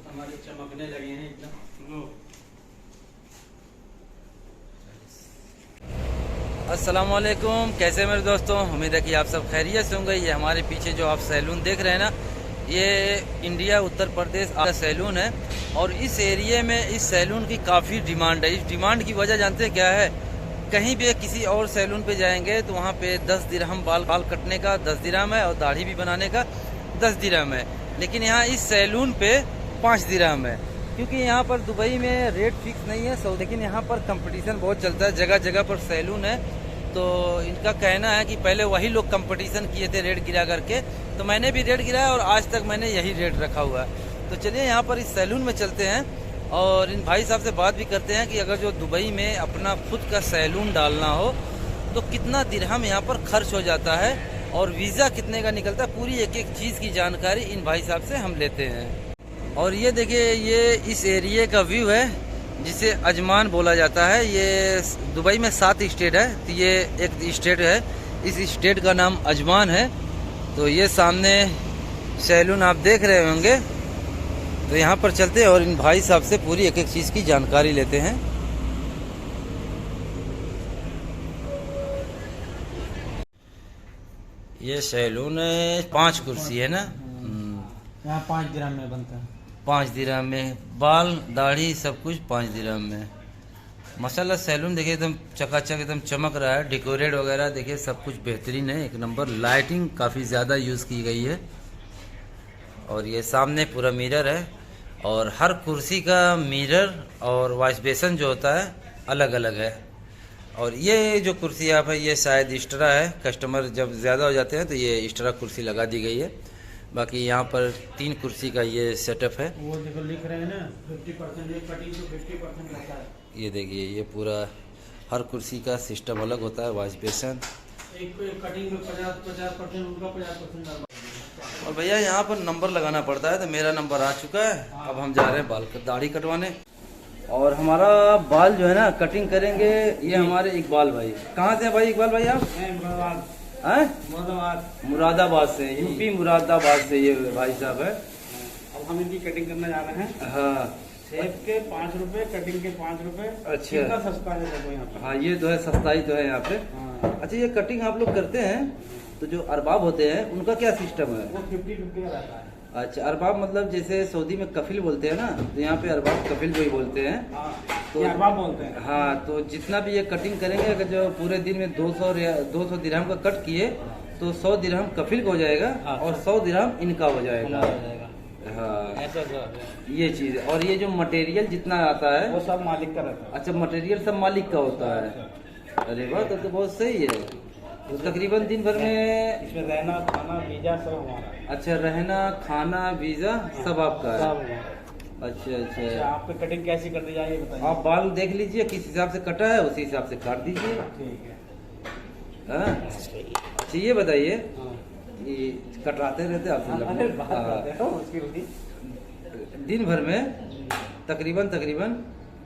हमारे चमकने लगे हैं एकदम। अस्सलामुअलैकुम, कैसे मेरे दोस्तों, उम्मीद है कि आप सब खैरियत से होंगे। ये हमारे पीछे जो आप सैलून देख रहे हैं ना, ये इंडिया उत्तर प्रदेश का सैलून है। और इस एरिया में इस सैलून की काफ़ी डिमांड है। इस डिमांड की वजह जानते हैं क्या है? कहीं भी किसी और सैलून पे जाएंगे तो वहाँ पे 10 दिरहम बाल कटने का 10 दिरहम है और दाढ़ी भी बनाने का 10 दिरहम है। लेकिन यहाँ इस सैलून पे 5 दिरहम है, क्योंकि यहाँ पर दुबई में रेट फिक्स नहीं है सो। लेकिन यहाँ पर कंपटीशन बहुत चलता है, जगह जगह पर सैलून है। तो इनका कहना है कि पहले वही लोग कंपटीशन किए थे रेट गिरा करके, तो मैंने भी रेट गिराया और आज तक मैंने यही रेट रखा हुआ है। तो चलिए यहाँ पर इस सैलून में चलते हैं और इन भाई साहब से बात भी करते हैं कि अगर जो दुबई में अपना खुद का सैलून डालना हो तो कितना दिरहम यहाँ पर खर्च हो जाता है और वीज़ा कितने का निकलता है। पूरी एक एक चीज़ की जानकारी इन भाई साहब से हम लेते हैं। और ये देखिए, ये इस एरिए का व्यू है जिसे अजमान बोला जाता है। ये दुबई में 7 स्टेट है, तो ये एक स्टेट है, इस स्टेट का नाम अजमान है। तो ये सामने सैलून आप देख रहे होंगे। तो यहाँ पर चलते हैं और इन भाई साहब से पूरी एक एक चीज़ की जानकारी लेते हैं। ये सैलून है, 5 कुर्सी है ना, यहाँ 5 दिरहम में बनता है। 5 दिरहम में बाल दाढ़ी सब कुछ 5 दिरहम में। माशाल्लाह सैलून देखिए एकदम चकाचक एकदम चमक रहा है। डेकोरेट वगैरह देखिए सब कुछ बेहतरीन है, एक नंबर। लाइटिंग काफ़ी ज़्यादा यूज़ की गई है। और ये सामने पूरा मिरर है और हर कुर्सी का मिरर और वॉश बेसन जो होता है अलग अलग है। और ये जो कुर्सी आप है ये शायद एक्स्ट्रा है, कस्टमर जब ज़्यादा हो जाते हैं तो ये एक्स्ट्रा कुर्सी लगा दी गई है। बाकी यहाँ पर 3 कुर्सी का ये सेटअप है। वो देखो लिख रहे हैं ना 50%, ये कटिंग तो 50% रहता है। ये देखिए, ये पूरा हर कुर्सी का सिस्टम अलग होता है, वॉश बेसन। एक कटिंग में 50% उनका 50%। और भैया यहाँ पर नंबर लगाना पड़ता है, तो मेरा नंबर आ चुका है। अब हम जा रहे हैं दाढ़ी कटवाने। और हमारा बाल जो है ना कटिंग करेंगे ये हमारे इकबाल भाई। कहाँ से हैं भाई इकबाल भाई आप? मुरादाबाद से, यूपी मुरादाबाद से ये भाई साहब है। अब हम इनकी कटिंग करने जा रहे हैं। हाँ, शेव के 5 रुपए, कटिंग के 5 रुपए। अच्छा, कितना सस्ता है देखो यहाँ पे। हाँ ये तो है, सस्ताई तो है यहाँ पे। हाँ। अच्छा, ये कटिंग आप लोग करते हैं तो जो अरबाब होते हैं उनका क्या सिस्टम है? वो 50-50 का रहता है। अच्छा, अरबाब मतलब जैसे सऊदी में कफिल बोलते हैं ना, तो यहाँ पे अरबाब कफिल को ही बोलते हैं। हाँ, तो ये अरबाब बोलते हैं। हाँ, तो जितना भी ये कटिंग करेंगे, अगर जो पूरे दिन में 200 दिरहम का कट किए तो 100 दिरहम कफिल को हो जाएगा। हाँ, और 100 दिरहम इनका हो जाएगा। हाँ, ऐसा ये चीज़ है। और ये जो मटेरियल जितना आता है वो सब मालिक का रहता है। अच्छा, मटेरियल सब मालिक का होता है। अरे वाह, तो बहुत सही है। तो तकरीबन दिन भर में इसमें रहना खाना वीजा सब हमारा। अच्छा, रहना खाना वीज़ा सब आपका है? सब हमारा। अच्छा अच्छा। अच्छा, आपकी कटिंग कैसी कर दी जाए बताइए। आप बाल देख लीजिए किस हिसाब से कटा है, उसी हिसाब से काट दीजिए। ठीक है। हाँ, अच्छा ये बताइए कि कटवाते रहते अरे बात आप करते हो उसकी होती। दिन भर में तकरीबन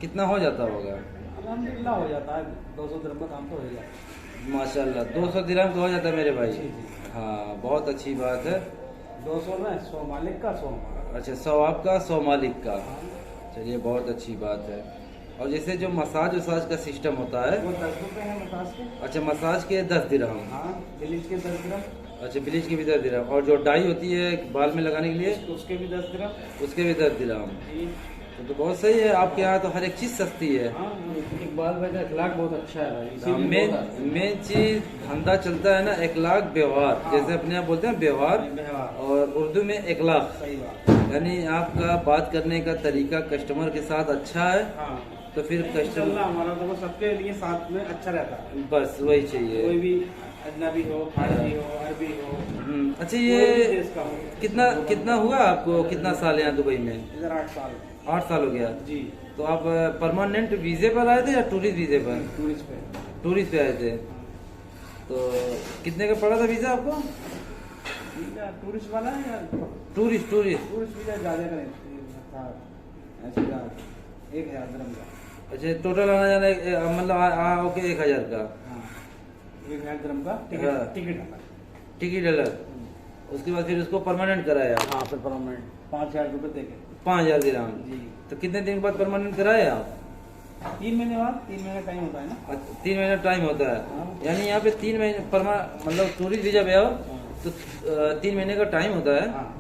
कितना हो जाता होगा? अल्हम्दुलिल्लाह हो जाता है, 200 दिरहम का काम तो हो जाता है। माशाल्लाह 200 दिरहम तो हो जाता है मेरे भाई। जी, जी। हाँ, बहुत अच्छी बात है। 200 में 100 मालिक का 100 हमारा। अच्छा, 100 आपका 100 मालिक का। चलिए, बहुत अच्छी बात है। और जैसे जो मसाज वसाज का सिस्टम होता है वो 10 रुपए है मसाज के। अच्छा, मसाज के 10 दिरहम। हाँ, ब्लीच के 10 दिरहम। अच्छा, ब्लीच की भी 10 दिरहम। और जो डाई होती है बाल में लगाने के लिए उसके भी 10 दिरहम। उसके भी 10 दिरहम। जी। तो बहुत सही है, आपके यहाँ तो हर एक चीज़ सस्ती है। हाँ, इकबाल भाई का अखलाक बहुत अच्छा है भाई, इसीलिए मेन चीज धंधा चलता है ना, अखलाक व्यवहार। हाँ। जैसे अपने यहाँ बोलते हैं व्यवहार, और उर्दू में अखलाक। सही बात। यानी आपका बात करने का तरीका कस्टमर के साथ अच्छा है हाँ, तो फिर कस्टमर हमारा तो सबके लिए साथ में अच्छा रहता है। बस वही चाहिए। कोई भी अजनबी हो, फारसी हो, अरबी हो। अच्छा, कोई भी ये देश का हो। कितना हुआ आपको? कितना साल यहाँ दुबई में? इधर 8 साल। 8 साल हो गया। जी। तो आप परमानेंट वीजे पर आए थे या टूरिस्ट वीजे पर? टूरिस्ट पे। टूरिस्ट पे आए थे। तो कितने का पड़ा था वीजा आपको? टूरिस्ट वाला है या टूरिस्ट वीजा ज्यादा करें ऐसे 1000 दिरहम का। अच्छा, टोटल आना जाना मतलब ओके 1000 का। हाँ, 1000 दिरहम का हाँ। टिकट टिकट अलग। उसके बाद फिर उसको परमानेंट कराया आप? हाँ फिर परमानेंट 5,000 रुपये देके 5,000 दिरहम। जी। तो कितने दिन के बाद परमानेंट कराए आप? 3 महीने बाद, 3 महीने टाइम होता है ना। 3 महीना टाइम होता है, हाँ। यानी यहाँ पे 3 महीने मतलब टूरिस्ट वीजा पे आओ तो 3 महीने का टाइम होता है। हाँ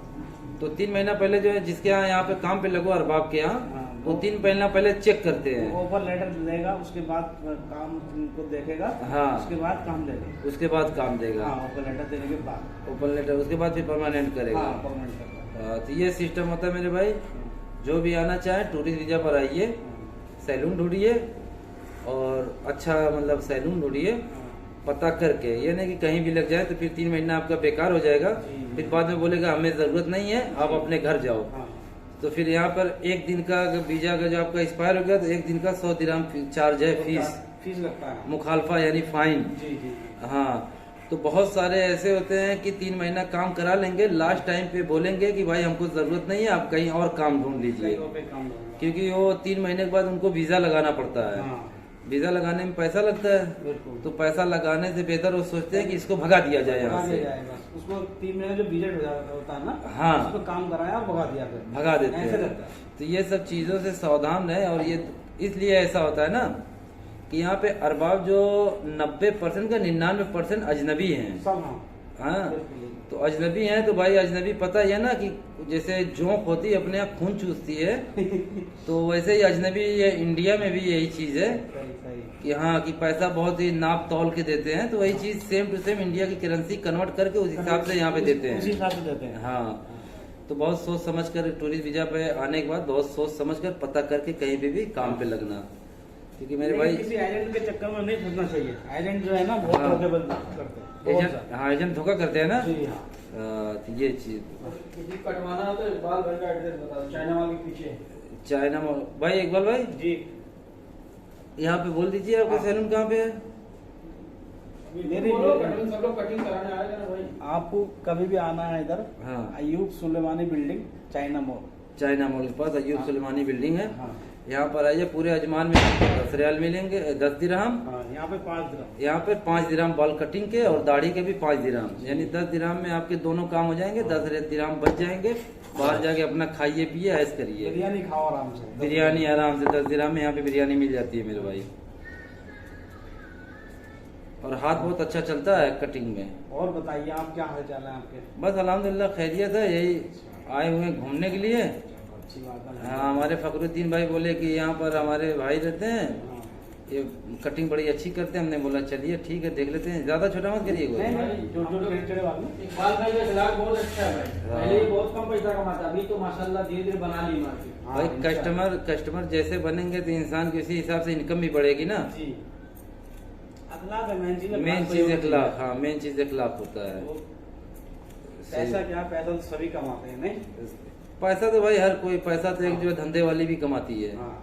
तो 3 महीना पहले जो है जिसके यहाँ पे काम पे लगो अरबाब के यहाँ, हाँ, वो 3 महीना पहले चेक करते हैं। ऑफर लेटर देगा, उसके बाद काम को देखेगा। हाँ। उसके बाद काम देगा। उसके बाद काम देगा। हाँ ऑफर लेटर देने के बाद ओपन लेटर, उसके बाद फिर परमानेंट करेगा। हाँ परमानेंट करता तो ये सिस्टम होता है मेरे भाई। जो भी आना चाहे टूरिस्ट वीजा पर आइए, सैलून ढूंढिए और अच्छा मतलब सैलून ढूंढिए पता करके। ये नहीं कि कहीं भी लग जाए तो फिर 3 महीना आपका बेकार हो जाएगा, जी। फिर बाद में बोलेगा हमें जरूरत नहीं है, आप अपने घर जाओ। हाँ तो फिर यहाँ पर 1 दिन का अगर वीजा का जो आपका एक्सपायर हो गया तो 1 दिन का 100 दिरहम चार्ज है, फीस लगता है। मुखालफा यानी फाइन। जी जी जी। हाँ, तो बहुत सारे ऐसे होते हैं कि 3 महीना काम करा लेंगे, लास्ट टाइम पे बोलेंगे कि भाई हमको जरूरत नहीं है, आप कहीं और काम ढूंढ लीजिए, कहीं पे काम होगा। क्योंकि वो 3 महीने के बाद उनको वीजा लगाना पड़ता है। हाँ वीजा लगाने में पैसा लगता है, बिल्कुल। तो पैसा लगाने से बेहतर वो सोचते हैं कि इसको भगा दिया जाए यहाँ भगा से, दिया जाएगा। उसको 3 महीने जो बजट होता है ना, हाँ। उसको काम कराया और भगा दिया फिर। भगा देते ऐसे हैं। रहता है। तो ये सब चीजों से सावधान रहे। और ये इसलिए ऐसा होता है ना कि यहाँ पे अरबाब जो 90% का 99% अजनबी हैं। सब हाँ हाँ, बिल्कुल। तो अजनबी हैं तो भाई अजनबी पता ही है ना कि जैसे जोंक होती है अपने आप खून चूसती है, तो वैसे ही अजनबी ये इंडिया में भी यही चीज है सही सही। कि हाँ कि पैसा बहुत ही नाप तौल के देते हैं, तो वही चीज सेम टू सेम इंडिया की करेंसी कन्वर्ट करके उस हिसाब से यहाँ पे देते उसी हैं। हिसाब से देते हैं। हाँ, तो बहुत सोच समझ कर टूरिस्ट वीजा पे आने के बाद बहुत सोच समझ कर पता करके कहीं पे भी काम पे लगना, क्योंकि मेरे भाई किसी एजेंट के चक्कर में नहीं फंसना चाहिए। एजेंट जो है ना बहुत हाँ। धोखेबाज करते हैं। बहुत एजेंट, ज्यादा। हाँ एजेंट धोखा करते हैं ना। जी हाँ। तो ये चीज किसी कटवाना हो तो इकबाल भाई का एड्रेस बता दो, चाइना मॉल के पीछे। चाइना में भाई इकबाल भाई जी यहाँ पे बोल दीजिए आपका हाँ। सैलून कहाँ पे है? मेरी सब लोग कटिंग कराने आएगा ना भाई। आपको कभी भी आना है इधर, हाँ, Ayub Sulemani building, China mall. China mall के पास अयूब हाँ। सुलेमानी बिल्डिंग है। हाँ यहाँ पर आइए, पूरे अजमान में आपको 10 रियाल मिलेंगे, 10 दिरहम। हाँ यहाँ पे 5 दिरहम। यहाँ पे 5 दिरहम बाल कटिंग के और दाढ़ी के भी 5 दिरहम, यानी 10 दिरहम में आपके दोनों काम हो जाएंगे। 10 दिरहम बच जाएंगे, बाहर जाके अपना खाइए पिए ऐश करिए, बिरयानी खाओ आराम से। बिरयानी आराम से 10 दिरहम में यहाँ पे बिरयानी मिल जाती है मेरे भाई। और हाथ बहुत अच्छा चलता है कटिंग में। और बताइए आप क्या हाल चाल है आपके? बस अल्हम्दुलिल्लाह खैरियत है, यही आए हुए हैं घूमने के लिए। अच्छी बात है। हाँ, हमारे फखरुद्दीन भाई बोले कि यहाँ पर हमारे भाई रहते हैं, हाँ। ये कटिंग बड़ी अच्छी करते हैं। हमने बोला चलिए ठीक है देख लेते हैं, ज्यादा छोटा मत करिए कोई। नहीं नहीं, जो जो चढ़े वाले इकबाल भाई का इखलाक बहुत अच्छा है भाई। हाँ। पहले ये बहुत कम पैसा कमाता, अभी तो माशाल्लाह धीरे धीरे बना ली मार्केट। भाई कस्टमर जैसे बनेंगे तो इंसान की उसी हिसाब से इनकम भी बढ़ेगी ना। जी अखलाक है मेन चीज। मेन चीज अखलाक, हाँ मेन चीज अखलाक होता है। पैसा क्या, पैसा तो सभी कमाते हैं नहीं। पैसा तो भाई हर कोई, पैसा तो एक जो धंधे वाली भी कमाती है। हाँ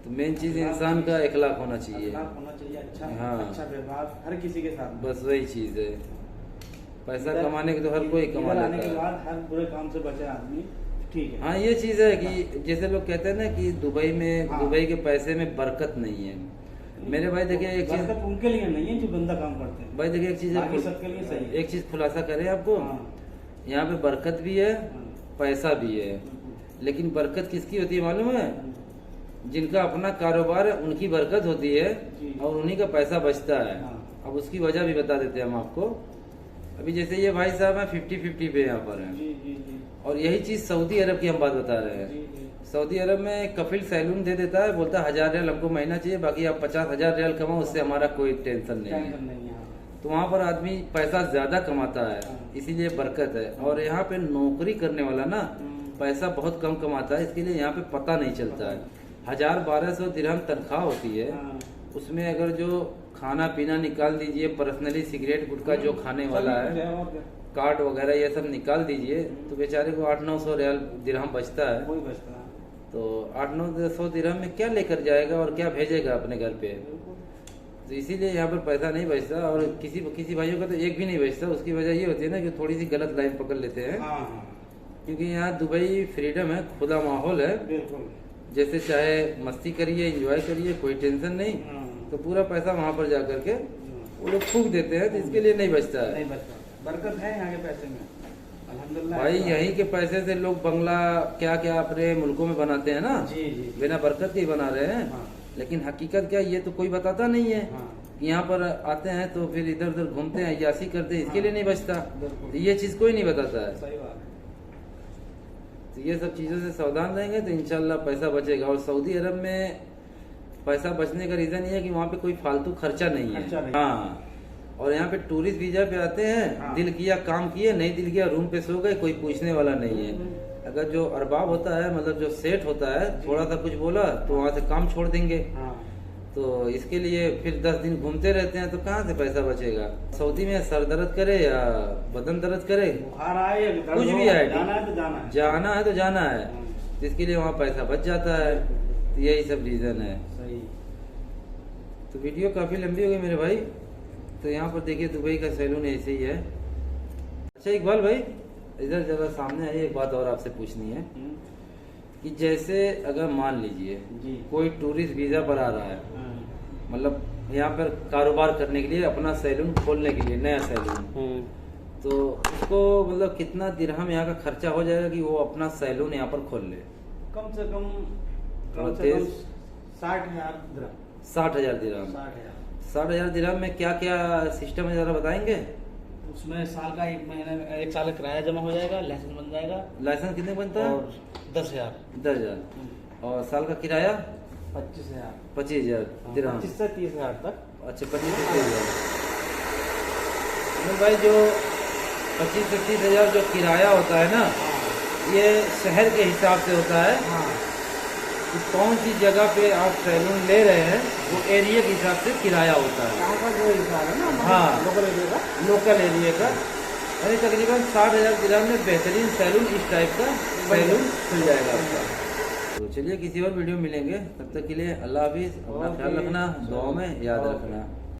तो मेन चीज इंसान का अखलाक होना चाहिए। अखलाक होना चाहिए अच्छा। हाँ। अच्छा व्यवहार हर किसी के साथ। बस वही चीज है, पैसा इधर- कमाने के तो हर कोई कमा इधर आने लेता के है। बाद हर बुरे काम से बचे आदमी, ठीक है। हाँ, ये चीज है कि जैसे लोग कहते हैं ना कि दुबई में, हाँ। दुबई के पैसे में बरकत नहीं है। मेरे भाई देखिए एक चीज, बरकत उनके लिए नहीं है जो गंदा काम करते हैं। भाई देखिए एक चीज बाकी सबके लिए सही है। एक चीज खुलासा करें आपको, हाँ, यहाँ पे बरकत भी है, हाँ, पैसा भी है, बिल्कुल। लेकिन बरकत किसकी होती है मालूम है? जिनका अपना कारोबार है उनकी बरकत होती है जी। और उन्हीं का पैसा बचता है। हाँ। अब उसकी वजह भी बता देते हैं हम आपको। अभी जैसे ये भाई साहब हैं 50-50 पे यहाँ पर हैं, जी जी जी और यही चीज सऊदी अरब की हम बात बता रहे हैं। जी जी। सऊदी अरब में कफिल सैलून दे देता है, बोलता है 1000 रियाल हमको महीना चाहिए, बाकी आप 50,000 रियाल कमाओ, उससे हमारा कोई टेंशन नहीं है। टेंशन नहीं है। हाँ। तो वहाँ पर आदमी पैसा ज्यादा कमाता है, हाँ। इसीलिए बरकत है। और यहाँ पे नौकरी करने वाला ना पैसा बहुत कम कमाता है, इसके लिए यहाँ पे पता नहीं चलता है। 1000-1200 दिरहम तनख्वाह होती है, हाँ। उसमें अगर जो खाना पीना निकाल दीजिए, पर्सनली सिगरेट गुटखा जो खाने वाला सभी है, कुछ और क्या? कार्ड वगैरह ये सब निकाल दीजिए, तो बेचारे को 800-900 रियाल दिरहम बचता है। वही बचता है। तो 800-900 दिरहम में क्या लेकर जाएगा और क्या भेजेगा अपने घर पे? तो इसीलिए यहाँ पर पैसा नहीं बचता। और किसी भाइयों का तो एक भी नहीं बचता। उसकी वजह ये होती है ना कि थोड़ी सी गलत लाइन पकड़ लेते हैं, हाँ हाँ क्योंकि यहाँ दुबई फ्रीडम है, खुला माहौल है, बिल्कुल। जैसे चाहे मस्ती करिए, एंजॉय करिए, कोई टेंशन नहीं। हाँ। तो पूरा पैसा वहाँ पर जा करके वो लोग फूक देते हैं, तो इसके लिए नहीं बचता है। नहीं बचता, बरकत है यहाँ के पैसे में। अल्हम्दुलिल्लाह। भाई यहीं के पैसे से लोग बंगला क्या क्या अपने मुल्कों में बनाते हैं ना, जी जी। बिना बरकत के ही बना रहे हैं। हाँ। लेकिन हकीकत क्या ये तो कोई बताता नहीं है। हाँ। कि यहाँ पर आते हैं तो फिर इधर उधर घूमते हैं, अय्याशी करते हैं, इसके हाँ। लिए नहीं बचता। बिल्कुल। तो ये चीज कोई नहीं बताता है। सही बात है। तो ये सब चीजों से सावधान रहेंगे तो इंशाल्लाह पैसा बचेगा। और सऊदी अरब में पैसा बचने का रीजन ये है कि वहाँ पे कोई फालतू खर्चा नहीं है। खर्चा नहीं। हाँ। और यहाँ पे टूरिस्ट वीजा पे आते हैं, हाँ। दिल किया काम किए, नहीं दिल किया रूम पे सो गए, कोई पूछने वाला नहीं है। अगर जो अरबाब होता है, मतलब जो सेठ होता है, थोड़ा सा कुछ बोला तो वहाँ से काम छोड़ देंगे। हाँ। तो इसके लिए फिर 10 दिन घूमते रहते हैं तो कहाँ से पैसा बचेगा। सऊदी में सर दर्द करे या बदन दर्द करे, बुखार आए या दर्द कुछ हो, भी आए, जाना है तो जाना है। जाना है तो जाना है। हाँ। तो इसके लिए वहाँ पैसा बच जाता है। तो यही सब रीजन है। सही। तो वीडियो काफी लंबी हो गई मेरे भाई। तो यहाँ पर देखिए दुबई का सैलून ऐसे ही है। अच्छा इकबाल भाई, इधर जरा सामने आइए, एक बात और आपसे पूछनी है कि जैसे अगर मान लीजिए जी। कोई टूरिस्ट वीजा पर आ रहा है, हाँ। मतलब यहाँ पर कारोबार करने के लिए, अपना सैलून खोलने के लिए, नया सैलून, तो उसको मतलब कितना दिरहम यहाँ का खर्चा हो जाएगा कि वो अपना सैलून यहाँ पर खोल ले? कम से कम थोड़ा तेज। 60,000 दिरहम। 60,000 दिरहम। 60,000। 60,000 दिरहम में क्या क्या सिस्टम है जरा बताएंगे? उसमें साल का 1 साल का किराया जमा हो जाएगा, लाइसेंस बन जाएगा लाइसेंस कितने बनता है? और 10,000। 10,000। और साल का किराया 25,000। 25,000 दिरहम। 25 से 30,000 तक। अच्छा 25 से 30,000। तो भाई जो 25 से 30,000 जो किराया होता है ना, ये शहर के हिसाब से होता है हाँ। कि कौन सी जगह पे आप सैलून ले रहे हैं, वो एरिया के हिसाब से किराया होता है। यहाँ का जो हिसाब है ना, हाँ। लोकल एरिया का। लोकल एरिया का यानी तकरीबन 60,000 दिरहम में बेहतरीन सैलून, इस टाइप का सैलून खुल जाएगा आपका। तो चलिए किसी और वीडियो मिलेंगे, तब तक के लिए अल्लाह हाफिज़। अपना ख्याल रखना, दुआ में याद रखना।